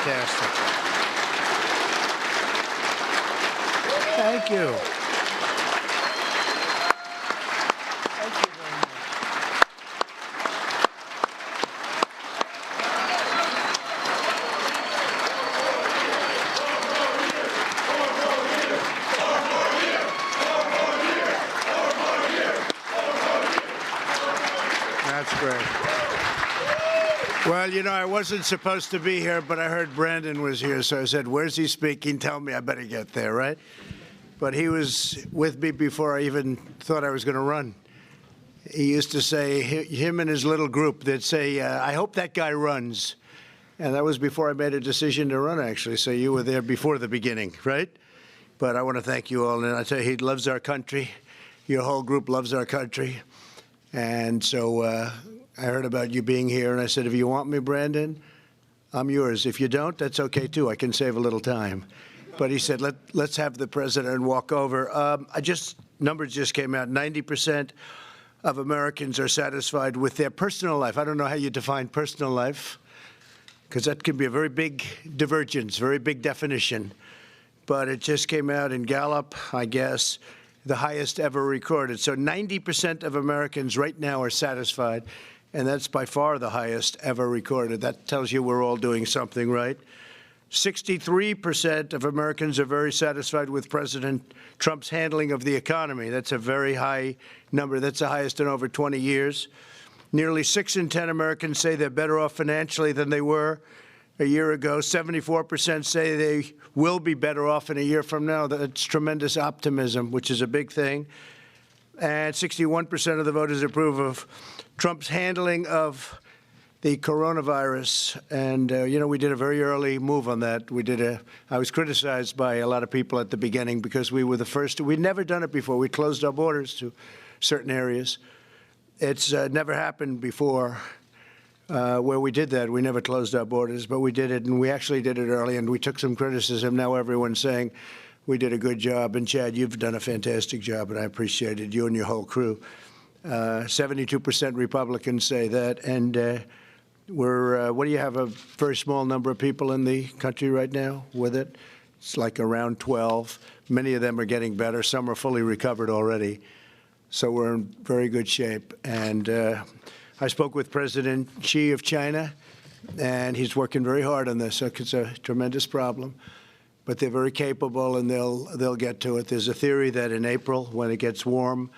fantastic. Thank you. Thank you very much. That's great. Well, you know, I wasn't supposed to be here, but I heard Brandon was here, so I said, where's he speaking? Tell me I better get there, right? But he was with me before I even thought I was going to run. He used to say, him and his little group, they'd say, I hope that guy runs. And that was before I made a decision to run, actually. So you were there before the beginning, right? But I want to thank you all. And I tell you, he loves our country. Your whole group loves our country. And so I heard about you being here, and I said, if you want me, Brandon, I'm yours. If you don't, that's okay, too. I can save a little time. But he said, let's have the president walk over. Numbers just came out. 90% of Americans are satisfied with their personal life. I don't know how you define personal life, because that can be a very big divergence, very big definition. But it just came out in Gallup, I guess, the highest ever recorded. So 90% of Americans right now are satisfied, and that's by far the highest ever recorded. That tells you we're all doing something right. 63% of Americans are very satisfied with President Trump's handling of the economy. That's a very high number. That's the highest in over 20 years. Nearly 6 in 10 Americans say they're better off financially than they were a year ago. 74% say they will be better off in a year from now. That's tremendous optimism, which is a big thing. And 61% of the voters approve of Trump's handling of the coronavirus. And, you know, we did a very early move on that. I was criticized by a lot of people at the beginning because we were the first. We'd never done it before. We closed our borders to certain areas. It's never happened before where we did that. We never closed our borders, but we did it, and we actually did it early, and we took some criticism. Now everyone's saying we did a good job. And, Chad, you've done a fantastic job, and I appreciate it, you and your whole crew. 72% Republicans say that, and what do you have, a very small number of people in the country right now with it? It's like around 12. Many of them are getting better. Some are fully recovered already. So we're in very good shape. And I spoke with President Xi of China, and he's working very hard on this. It's a tremendous problem. But they're very capable, and they'll get to it. There's a theory that in April, when it gets warm,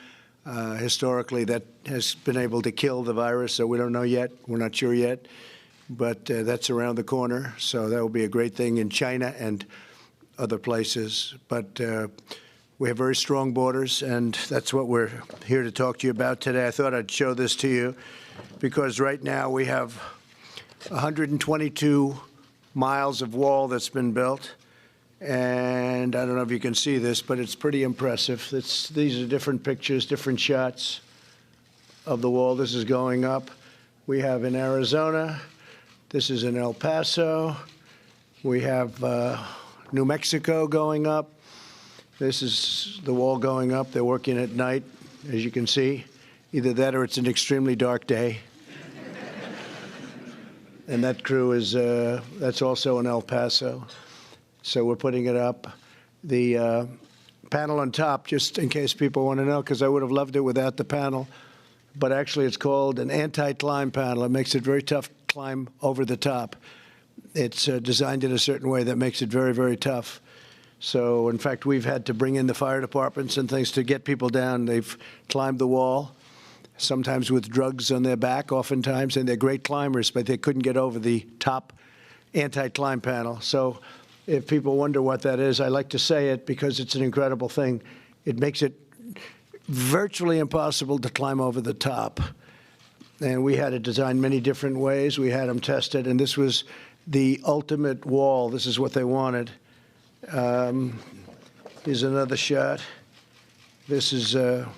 historically, that has been able to kill the virus, so we don't know yet. We're not sure yet, but that's around the corner, so that will be a great thing in China and other places. But we have very strong borders, and that's what we're here to talk to you about today. I thought I'd show this to you because right now we have 122 miles of wall that's been built. And I don't know if you can see this, but it's pretty impressive. These are different pictures, different shots of the wall. This is going up. We have in Arizona. This is in El Paso. We have New Mexico going up. This is the wall going up. They're working at night, as you can see. Either that or it's an extremely dark day. And that crew is, that's also in El Paso. So we're putting it up. The panel on top, just in case people want to know, because I would have loved it without the panel, but actually it's called an anti-climb panel. It makes it very tough to climb over the top. It's designed in a certain way that makes it very, very tough. So, in fact, we've had to bring in the fire departments and things to get people down. They've climbed the wall, sometimes with drugs on their back, oftentimes, and they're great climbers, but they couldn't get over the top anti-climb panel. So if people wonder what that is, I like to say it because it's an incredible thing. It makes it virtually impossible to climb over the top. And we had it designed many different ways. We had them tested, and this was the ultimate wall. This is what they wanted. Here's another shot. This is a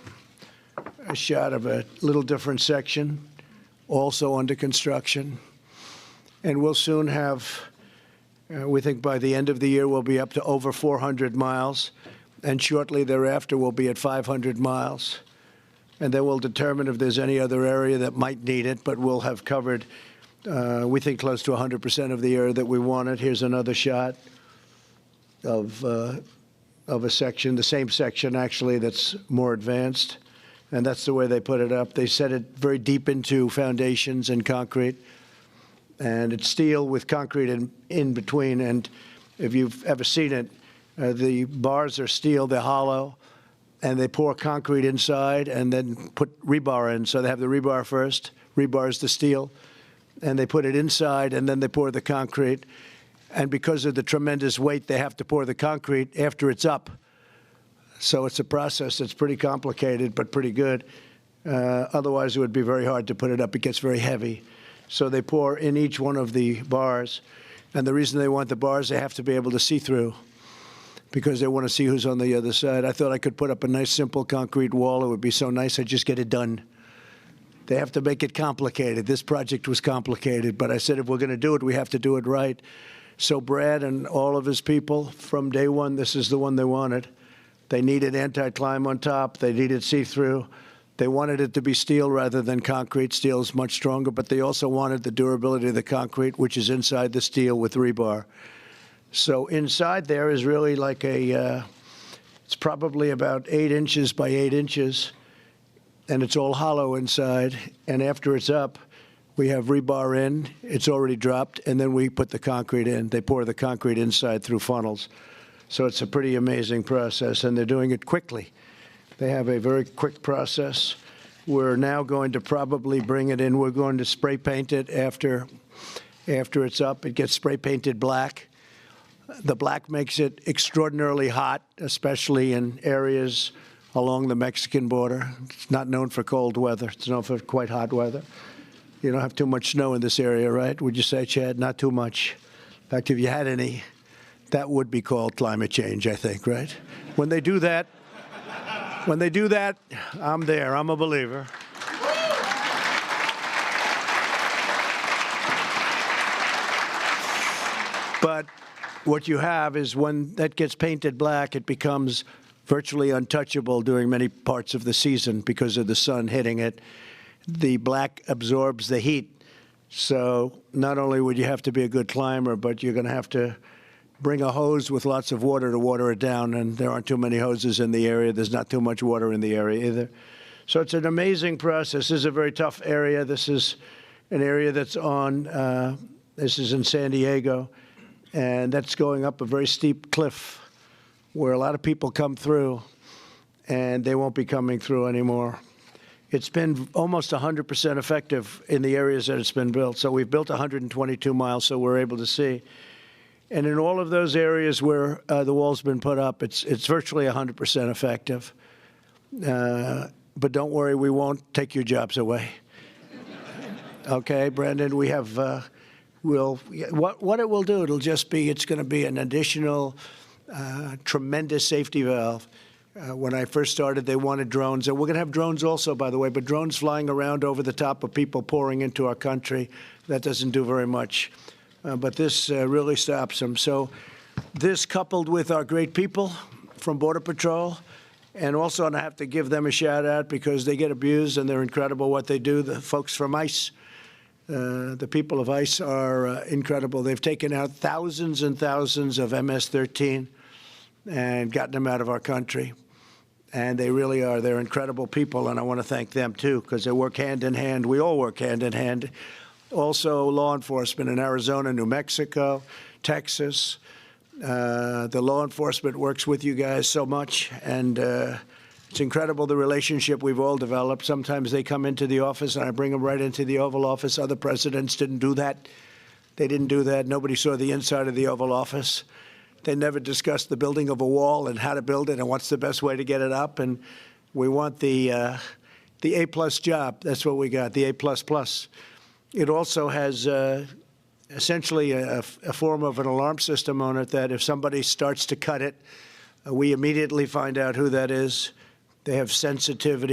shot of a little different section, also under construction. And we'll soon have, we think by the end of the year, we'll be up to over 400 miles. And shortly thereafter, we'll be at 500 miles. And then we'll determine if there's any other area that might need it, but we'll have covered We think close to 100% of the area that we wanted. Here's another shot of a section, the same section actually, that's more advanced. And that's the way they put it up. They set it very deep into foundations and concrete. And it's steel with concrete in between. And if you've ever seen it, the bars are steel, they're hollow, and they pour concrete inside and then put rebar in. So they have the rebar first. Rebar is the steel. And they put it inside, and then they pour the concrete. And because of the tremendous weight, they have to pour the concrete after it's up. So it's a process that's pretty complicated, but pretty good. Otherwise, it would be very hard to put it up. It gets very heavy. So they pour in each one of the bars. And the reason they want the bars, they have to be able to see through, because they want to see who's on the other side. I thought I could put up a nice, simple concrete wall. It would be so nice. I'd just get it done. They have to make it complicated. This project was complicated. But I said, if we're going to do it, we have to do it right. So Brad and all of his people, from day one, this is the one they wanted. They needed anti-climb on top. They needed see-through. They wanted it to be steel rather than concrete. Steel is much stronger, but they also wanted the durability of the concrete, which is inside the steel with rebar. So inside there is really like it's probably about 8 inches by 8 inches, and it's all hollow inside. And after it's up, we have rebar in. It's already dropped, and then we put the concrete in. They pour the concrete inside through funnels. So it's a pretty amazing process, and they're doing it quickly. They have a very quick process. We're now going to probably bring it in. We're going to spray paint it after it's up. It gets spray painted black. The black makes it extraordinarily hot, especially in areas along the Mexican border. It's not known for cold weather. It's known for quite hot weather. You don't have too much snow in this area, right? Would you say, Chad? Not too much. In fact, if you had any, that would be called climate change, I think, right? When they do that, I'm there. I'm a believer. But what you have is when that gets painted black, it becomes virtually untouchable during many parts of the season because of the sun hitting it. The black absorbs the heat. So not only would you have to be a good climber, but you're going to have to bring a hose with lots of water to water it down, and there aren't too many hoses in the area. There's not too much water in the area either. So it's an amazing process. This is a very tough area. This is an area that's this is in San Diego, and that's going up a very steep cliff where a lot of people come through, and they won't be coming through anymore. It's been almost 100% effective in the areas that it's been built. So we've built 122 miles, so we're able to see. And in all of those areas where the wall's been put up, it's virtually 100% effective. But don't worry, we won't take your jobs away. Okay, Brandon, we have, what it will do, it's going to be an additional tremendous safety valve. When I first started, they wanted drones. And we're going to have drones also, by the way, but drones flying around over the top of people pouring into our country, that doesn't do very much. But this really stops them. So this, coupled with our great people from Border Patrol, and also, and I have to give them a shout out because they get abused and they're incredible what they do. The folks from ICE, the people of ICE are incredible. They've taken out thousands and thousands of MS-13 and gotten them out of our country. And they really are. They're incredible people, and I want to thank them, too, because they work hand in hand. We all work hand in hand. Also, law enforcement in Arizona, New Mexico, Texas. The law enforcement works with you guys so much, and it's incredible the relationship we've all developed. Sometimes they come into the office, and I bring them right into the Oval Office. Other presidents didn't do that. They didn't do that. Nobody saw the inside of the Oval Office. They never discussed the building of a wall and how to build it and what's the best way to get it up. And we want the A-plus job. That's what we got, the A++. It also has essentially a form of an alarm system on it that if somebody starts to cut it, we immediately find out who that is. They have sensitive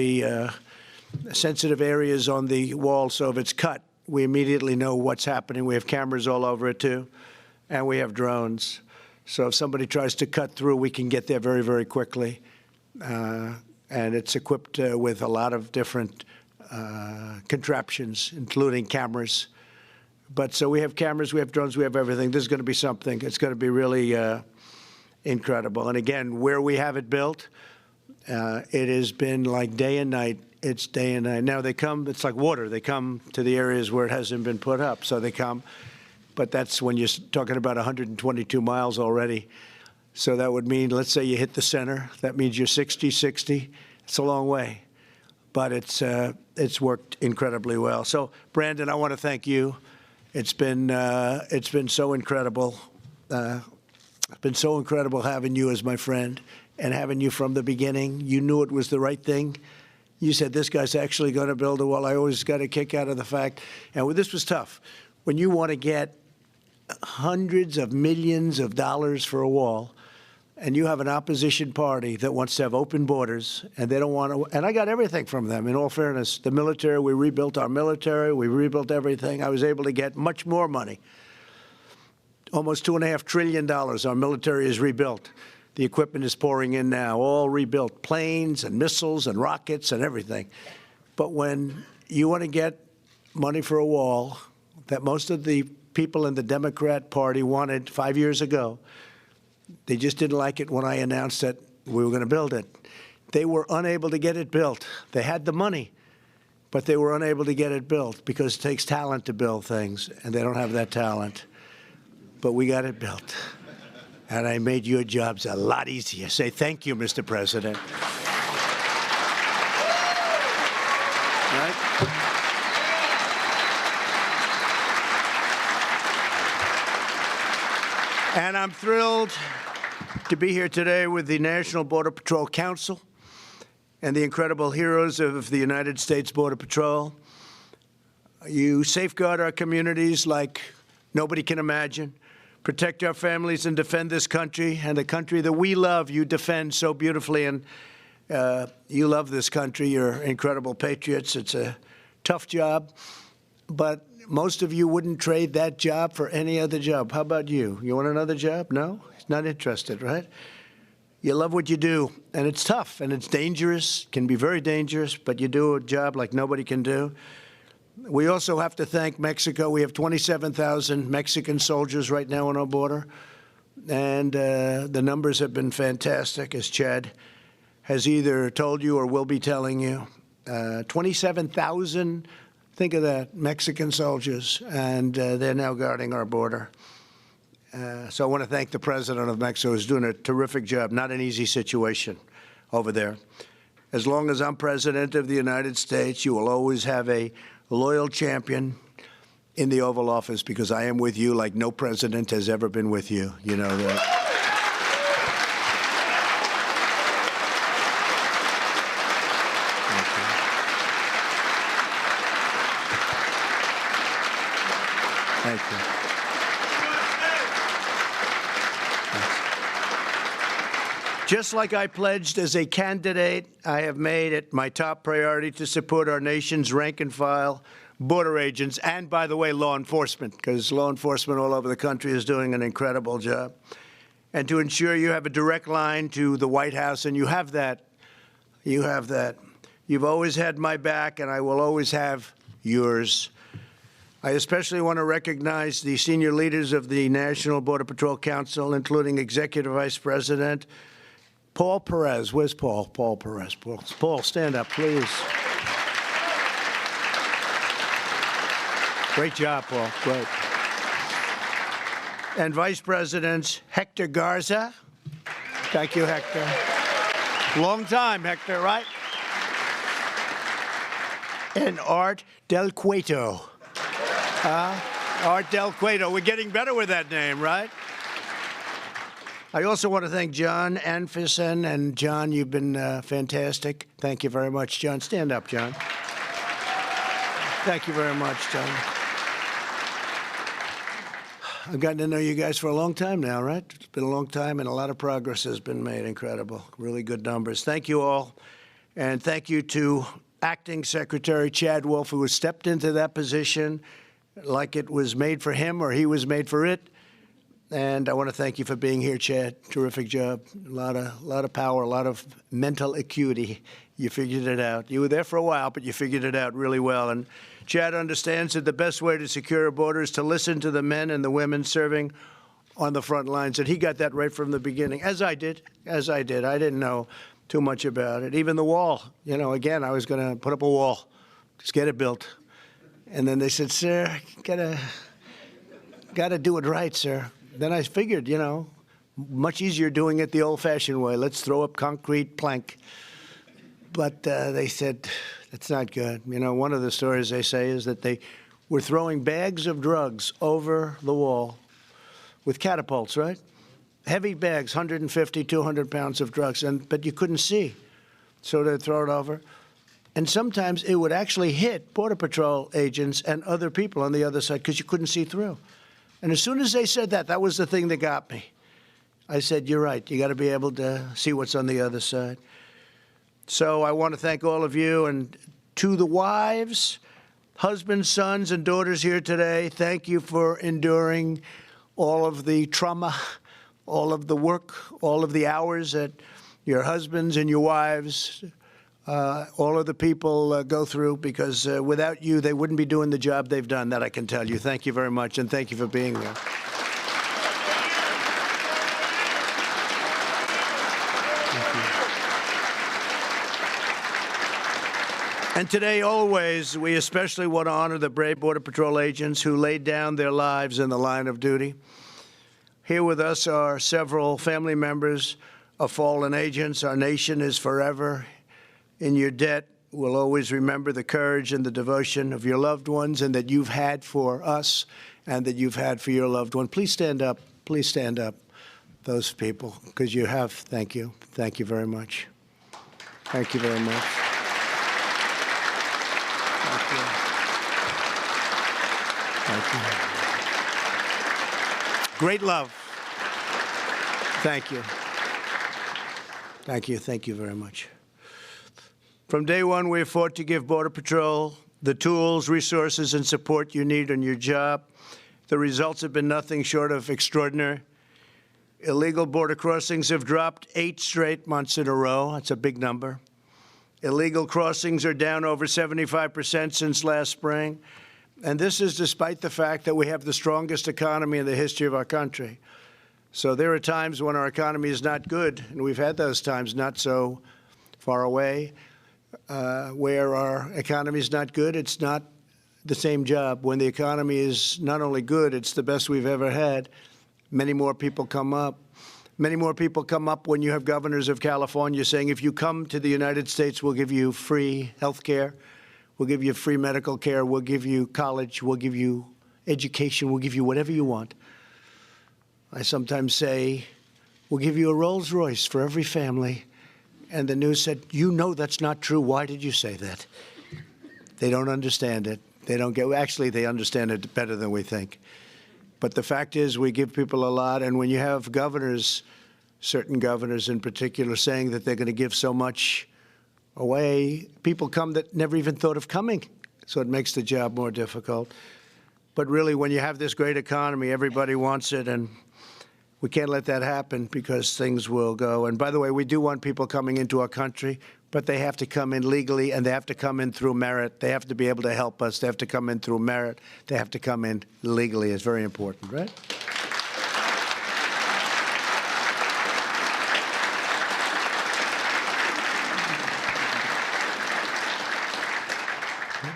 areas on the wall, so if it's cut, we immediately know what's happening. We have cameras all over it, too, and we have drones. So if somebody tries to cut through, we can get there very, very quickly. And it's equipped with a lot of different contraptions, including cameras, But so we have cameras, we have drones, we have everything. This is going to be something. It's going to be really incredible. And again, where we have it built, it has been like day and night. It's day and night. Now they come, it's like water. They come to the areas where it hasn't been put up. So they come. But that's when you're talking about 122 miles already. So that would mean, let's say you hit the center. That means you're 60. It's a long way. But it's worked incredibly well. So, Brandon, I want to thank you. It's been so incredible. It's been so incredible having you as my friend and having you from the beginning. You knew it was the right thing. You said, this guy's actually going to build a wall. I always got a kick out of the fact. And this was tough. When you want to get hundreds of millions of dollars for a wall, and you have an opposition party that wants to have open borders, and they don't want to, and I got everything from them, in all fairness. The military, we rebuilt our military, we rebuilt everything. I was able to get much more money. Almost $2.5 trillion our military is rebuilt. The equipment is pouring in now, all rebuilt, planes and missiles and rockets and everything. But when you want to get money for a wall that most of the people in the Democrat Party wanted 5 years ago, they just didn't like it when I announced that we were going to build it. They were unable to get it built. They had the money, but they were unable to get it built because it takes talent to build things, and they don't have that talent. But we got it built, and I made your jobs a lot easier. Say thank you, Mr. President. Right? And I'm thrilled to be here today with the National Border Patrol Council and the incredible heroes of the United States Border Patrol. You safeguard our communities like nobody can imagine, protect our families and defend this country, and the country that we love you defend so beautifully. And you love this country. You're incredible patriots. It's a tough job, but most of you wouldn't trade that job for any other job. How about you? You want another job? No? Not interested, right? You love what you do, and it's tough, and it's dangerous, can be very dangerous, but you do a job like nobody can do. We also have to thank Mexico. We have 27,000 Mexican soldiers right now on our border, and the numbers have been fantastic, as Chad has either told you or will be telling you. 27,000 Think of that, Mexican soldiers, and they're now guarding our border. So I want to thank the President of Mexico, who's doing a terrific job. Not an easy situation over there. As long as I'm President of the United States, you will always have a loyal champion in the Oval Office, because I am with you like no president has ever been with you. You know that. Thank you. Just like I pledged as a candidate, I have made it my top priority to support our nation's rank-and-file border agents and, by the way, law enforcement, because law enforcement all over the country is doing an incredible job, and to ensure you have a direct line to the White House, and you have that. You have that. You've always had my back, and I will always have yours. I especially want to recognize the senior leaders of the National Border Patrol Council, including Executive Vice President Paul Perez. Where's Paul? Paul Perez. Paul, stand up, please. Great job, Paul. Great. And Vice Presidents Hector Garza. Thank you, Hector. Long time, Hector, right? And Art Del Cueto. Art Del Cueto. We're getting better with that name, right? I also want to thank John Anfison. And John, you've been fantastic. Thank you very much, John. Stand up, John. Thank you very much, John. I've gotten to know you guys for a long time now, right? It's been a long time, and a lot of progress has been made. Incredible. Really good numbers. Thank you all. And thank you to Acting Secretary Chad Wolf, who has stepped into that position like it was made for him or he was made for it. And I want to thank you for being here, Chad. Terrific job. A lot of power, a lot of mental acuity. You figured it out. You were there for a while, but you figured it out really well. And Chad understands that the best way to secure a border is to listen to the men and the women serving on the front lines. And he got that right from the beginning, as I did. I didn't know too much about it. Even the wall, again, I was going to put up a wall, just get it built. And then they said, sir, gotta do it right, sir. Then I figured, much easier doing it the old-fashioned way. Let's throw up concrete plank. But they said, that's not good. One of the stories they say is that they were throwing bags of drugs over the wall with catapults, right? Heavy bags, 150, 200 pounds of drugs, but you couldn't see. So they'd throw it over. And sometimes it would actually hit Border Patrol agents and other people on the other side because you couldn't see through. And as soon as they said that, that was the thing that got me. I said, you're right. You got to be able to see what's on the other side. So I want to thank all of you. And to the wives, husbands, sons, and daughters here today, thank you for enduring all of the trauma, all of the work, all of the hours that your husbands and your wives, all of the people go through, because without you, they wouldn't be doing the job they've done, that I can tell you. Thank you very much, and thank you for being there. And today, always, we especially want to honor the brave Border Patrol agents who laid down their lives in the line of duty. Here with us are several family members of fallen agents. Our nation is forever in your debt. We'll always remember the courage and the devotion of your loved ones, and that you've had for us and that you've had for your loved one. Please stand up. Please stand up, those people, because you have. Thank you. Thank you very much. Thank you very much. Thank you. Great love. Thank you. Thank you. Thank you very much. From day one, we have fought to give Border Patrol the tools, resources, and support you need on your job. The results have been nothing short of extraordinary. Illegal border crossings have dropped 8 straight months in a row. That's a big number. Illegal crossings are down over 75% since last spring. And this is despite the fact that we have the strongest economy in the history of our country. So there are times when our economy is not good, and we've had those times not so far away, where our economy is not good. It's not the same job. When the economy is not only good, it's the best we've ever had. Many more people come up. Many more people come up when you have governors of California saying, if you come to the United States, we'll give you free health care. We'll give you free medical care. We'll give you college. We'll give you education. We'll give you whatever you want. I sometimes say, we'll give you a Rolls Royce for every family. And the news said, you know that's not true. Why did you say that? They don't understand it. They don't get, actually, they understand it better than we think. But the fact is, we give people a lot. And when you have governors, certain governors in particular, saying that they're going to give so much away, people come that never even thought of coming. So it makes the job more difficult. But really, when you have this great economy, everybody wants it. And we can't let that happen, because things will go. And by the way, we do want people coming into our country, but they have to come in legally, and they have to come in through merit. They have to be able to help us. They have to come in through merit. They have to come in legally. It's very important, right?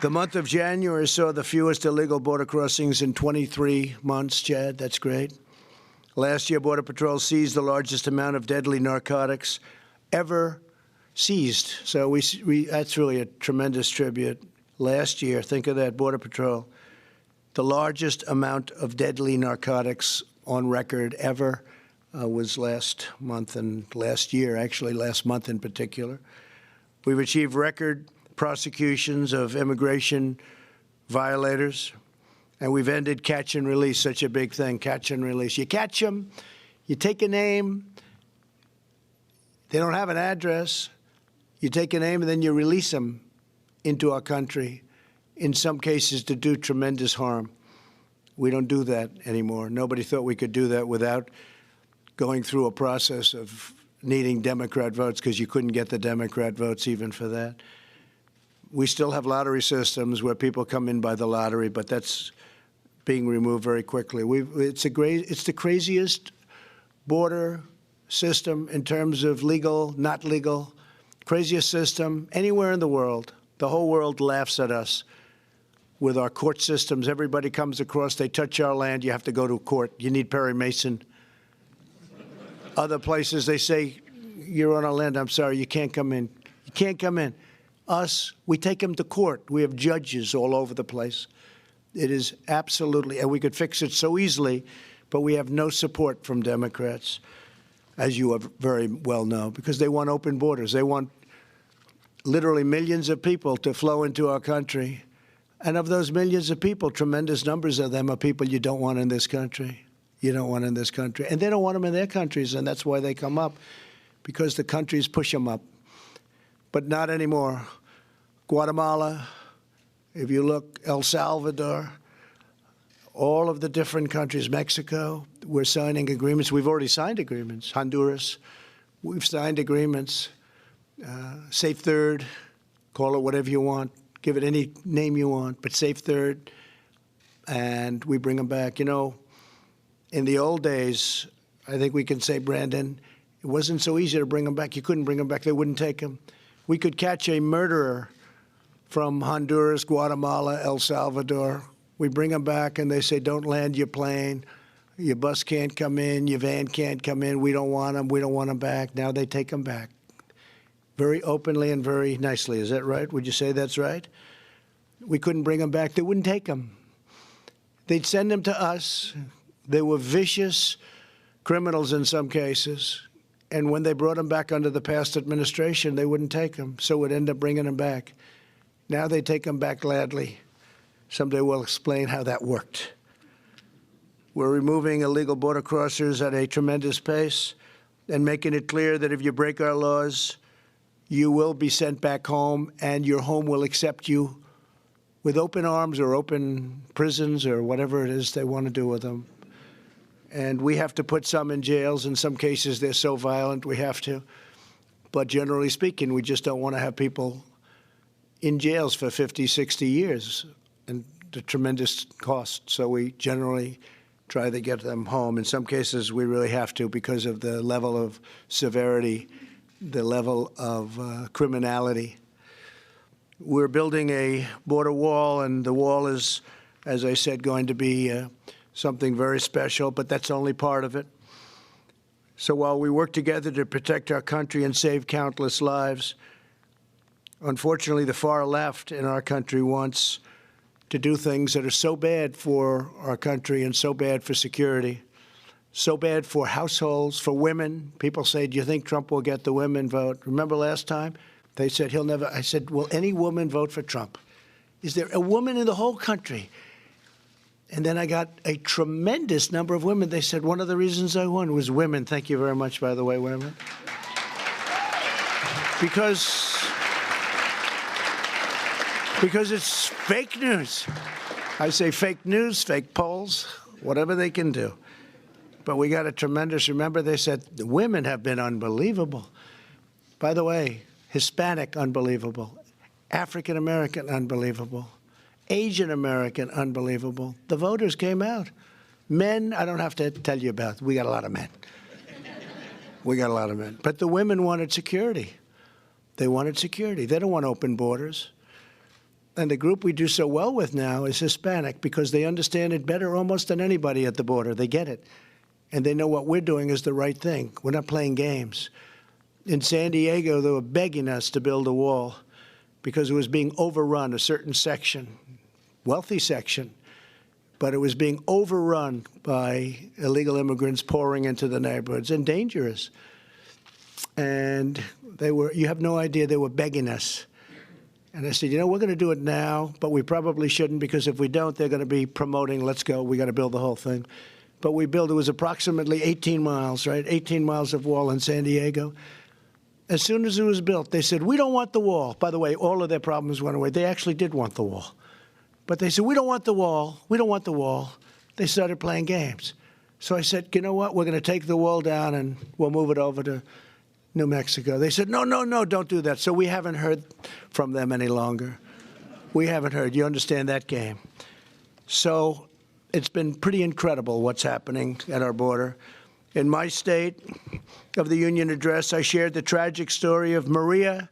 The month of January saw the fewest illegal border crossings in 23 months, Chad. That's great. Last year, Border Patrol seized the largest amount of deadly narcotics ever seized. So that's really a tremendous tribute. Last year, think of that, Border Patrol, the largest amount of deadly narcotics on record ever was last month and last year, actually last month in particular. We've achieved record prosecutions of immigration violators. And we've ended catch and release, such a big thing, catch and release. You catch them, you take a name, they don't have an address, you take a name and then you release them into our country, in some cases to do tremendous harm. We don't do that anymore. Nobody thought we could do that without going through a process of needing Democrat votes, because you couldn't get the Democrat votes even for that. We still have lottery systems where people come in by the lottery, but that's being removed very quickly. It's the craziest border system in terms of legal, not legal, craziest system anywhere in the world. The whole world laughs at us with our court systems. Everybody comes across, they touch our land, you have to go to court. You need Perry Mason. Other places, they say, you're on our land, I'm sorry, you can't come in. You can't come in. Us, we take them to court. We have judges all over the place. It is absolutely, and we could fix it so easily, but we have no support from Democrats, as you very well know, because they want open borders. They want literally millions of people to flow into our country. And of those millions of people, tremendous numbers of them are people you don't want in this country. You don't want in this country. And they don't want them in their countries, and that's why they come up, because the countries push them up. But not anymore. Guatemala, if you look, El Salvador, all of the different countries, Mexico, we're signing agreements. We've already signed agreements. Honduras, we've signed agreements. Safe Third, call it whatever you want, give it any name you want, but Safe Third, and we bring them back. You know, in the old days, I think we can say, Brandon, it wasn't so easy to bring them back. You couldn't bring them back. They wouldn't take them. We could catch a murderer from Honduras, Guatemala, El Salvador. We bring them back, and they say, don't land your plane. Your bus can't come in. Your van can't come in. We don't want them. We don't want them back. Now they take them back very openly and very nicely. Is that right? Would you say that's right? We couldn't bring them back. They wouldn't take them. They'd send them to us. They were vicious criminals in some cases. And when they brought them back under the past administration, they wouldn't take them. So we'd end up bringing them back. Now they take them back gladly. Someday we'll explain how that worked. We're removing illegal border crossers at a tremendous pace and making it clear that if you break our laws, you will be sent back home, and your home will accept you with open arms or open prisons or whatever it is they want to do with them. And we have to put some in jails. In some cases, they're so violent we have to. But generally speaking, we just don't want to have people in jails for 50, 60 years and the tremendous cost. So we generally try to get them home. In some cases, we really have to because of the level of severity, the level of criminality. We're building a border wall, and the wall is, as I said, going to be something very special, but that's only part of it. So while we work together to protect our country and save countless lives, unfortunately, the far left in our country wants to do things that are so bad for our country and so bad for security, so bad for households, for women. People say, do you think Trump will get the women vote? Remember last time? They said he'll never. I said, will any woman vote for Trump? Is there a woman in the whole country? And then I got a tremendous number of women. They said one of the reasons I won was women. Thank you very much, by the way, women. Because it's fake news. I say fake news, fake polls, whatever they can do. But we got a tremendous, remember they said the women have been unbelievable. By the way, Hispanic, unbelievable. African American, unbelievable. Asian American, unbelievable. The voters came out. Men, I don't have to tell you about. We got a lot of men. We got a lot of men. But the women wanted security. They wanted security. They don't want open borders. And the group we do so well with now is Hispanic, because they understand it better almost than anybody at the border. They get it. And they know what we're doing is the right thing. We're not playing games. In San Diego, they were begging us to build a wall because it was being overrun, a certain section, wealthy section, but it was being overrun by illegal immigrants pouring into the neighborhoods and dangerous. And they were, you have no idea, they were begging us. And I said, you know, we're going to do it now, but we probably shouldn't, because if we don't, they're going to be promoting, let's go, we got to build the whole thing. But we built, it was approximately 18 miles, right? 18 miles of wall in San Diego. As soon as it was built, they said, we don't want the wall. By the way, all of their problems went away. They actually did want the wall. But they said, we don't want the wall. We don't want the wall. they started playing games. So I said, you know what, we're going to take the wall down and we'll move it over to New Mexico. They said, no, no, no, don't do that. So we haven't heard from them any longer. We haven't heard. You understand that game? So it's been pretty incredible what's happening at our border. In my State of the Union address, I shared the tragic story of Maria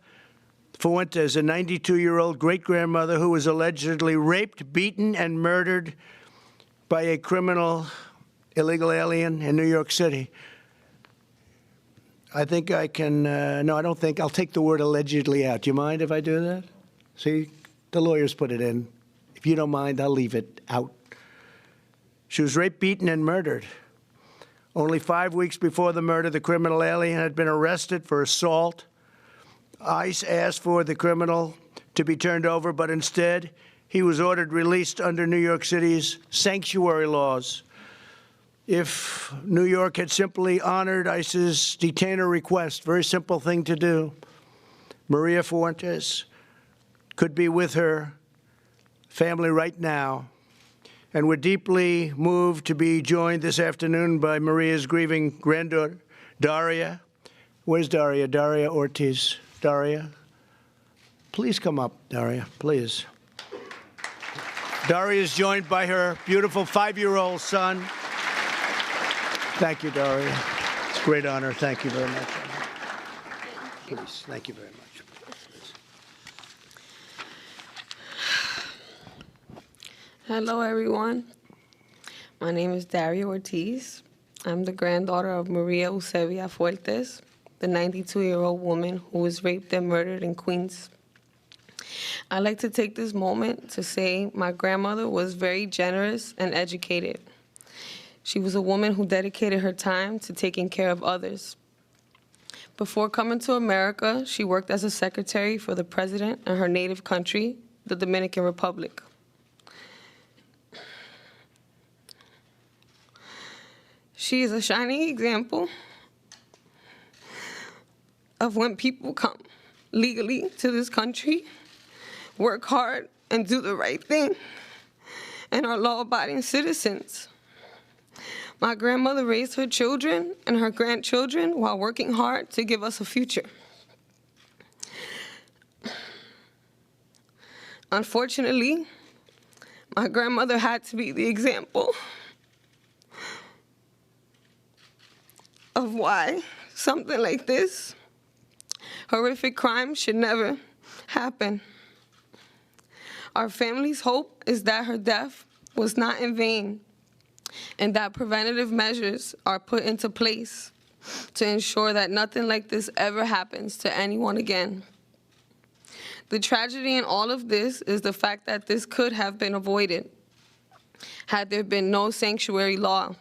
Fuentes, a 92-year-old great-grandmother who was allegedly raped, beaten, and murdered by a criminal illegal alien in New York City. I think I can, no, I don't think, I'll take the word allegedly out. Do you mind if I do that? See, the lawyers put it in. If you don't mind, I'll leave it out. She was raped, beaten, and murdered. Only 5 weeks before the murder, the criminal alien had been arrested for assault. ICE asked for the criminal to be turned over, but instead he was ordered released under New York City's sanctuary laws. If New York had simply honored ICE's detainer request, very simple thing to do, Maria Fuentes could be with her family right now. And we're deeply moved to be joined this afternoon by Maria's grieving granddaughter, Daria. Where's Daria? Daria Ortiz. Daria, please come up, Daria, please. Daria is joined by her beautiful 5-year-old son. Thank you, Daria. It's a great honor. Thank you very much. Please, thank you very much. Hello, everyone. My name is Daria Ortiz. I'm the granddaughter of Maria Eusebia Fuentes, the 92-year-old woman who was raped and murdered in Queens. I'd like to take this moment to say my grandmother was very generous and educated. She was a woman who dedicated her time to taking care of others. Before coming to America, she worked as a secretary for the president in her native country, the Dominican Republic. She is a shining example of when people come legally to this country, work hard, and do the right thing, and are law-abiding citizens. My grandmother raised her children and her grandchildren while working hard to give us a future. Unfortunately, my grandmother had to be the example of why something like this horrific crime should never happen. Our family's hope is that her death was not in vain and that preventative measures are put into place to ensure that nothing like this ever happens to anyone again. The tragedy in all of this is the fact that this could have been avoided had there been no sanctuary law.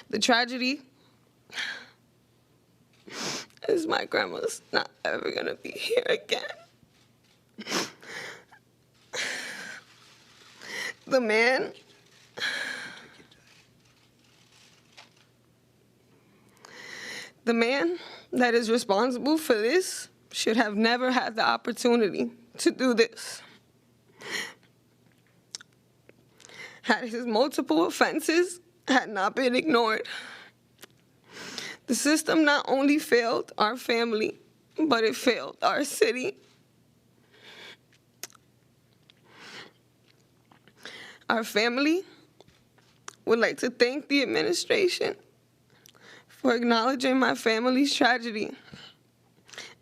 The tragedy is my grandma's not ever gonna be here again. The man that is responsible for this should have never had the opportunity to do this. Had his multiple offenses had not been ignored, the system not only failed our family, but it failed our city. Our family would like to thank the administration for acknowledging my family's tragedy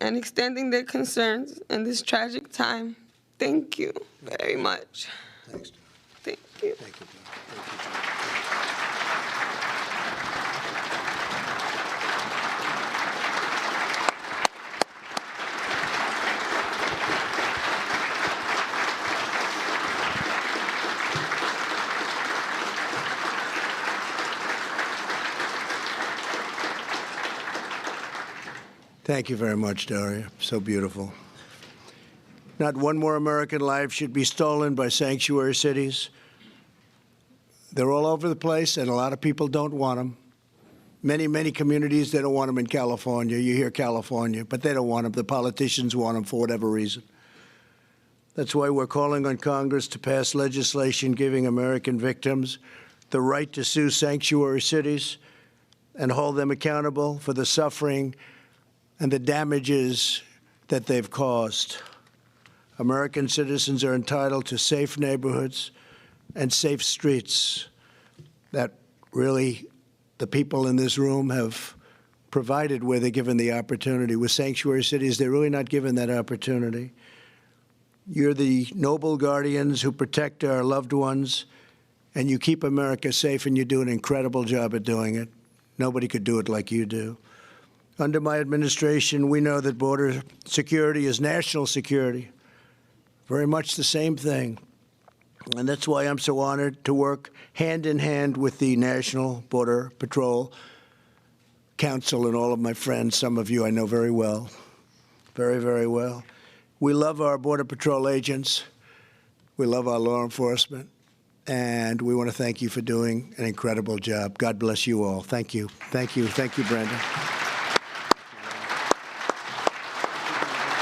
and extending their concerns in this tragic time. Thank you very much. Thanks, Daria. Thank you. Thank you, Daria. Thank you, Daria. Thank you very much, Daria. So beautiful. Not one more American life should be stolen by sanctuary cities. They're all over the place, and a lot of people don't want them. Many communities, they don't want them in California. You hear California, but they don't want them. The politicians want them for whatever reason. That's why we're calling on Congress to pass legislation giving American victims the right to sue sanctuary cities and hold them accountable for the suffering and the damages that they've caused. American citizens are entitled to safe neighborhoods and safe streets that really the people in this room have provided where they're given the opportunity. With sanctuary cities, they're really not given that opportunity. You're the noble guardians who protect our loved ones, and you keep America safe, and you do an incredible job at doing it. Nobody could do it like you do. Under my administration, we know that border security is national security, very much the same thing. And that's why I'm so honored to work hand in hand with the National Border Patrol Council and all of my friends. Some of you I know very well, very, very well. We love our Border Patrol agents. We love our law enforcement. And we want to thank you for doing an incredible job. God bless you all. Thank you. Thank you. Thank you, Brandon.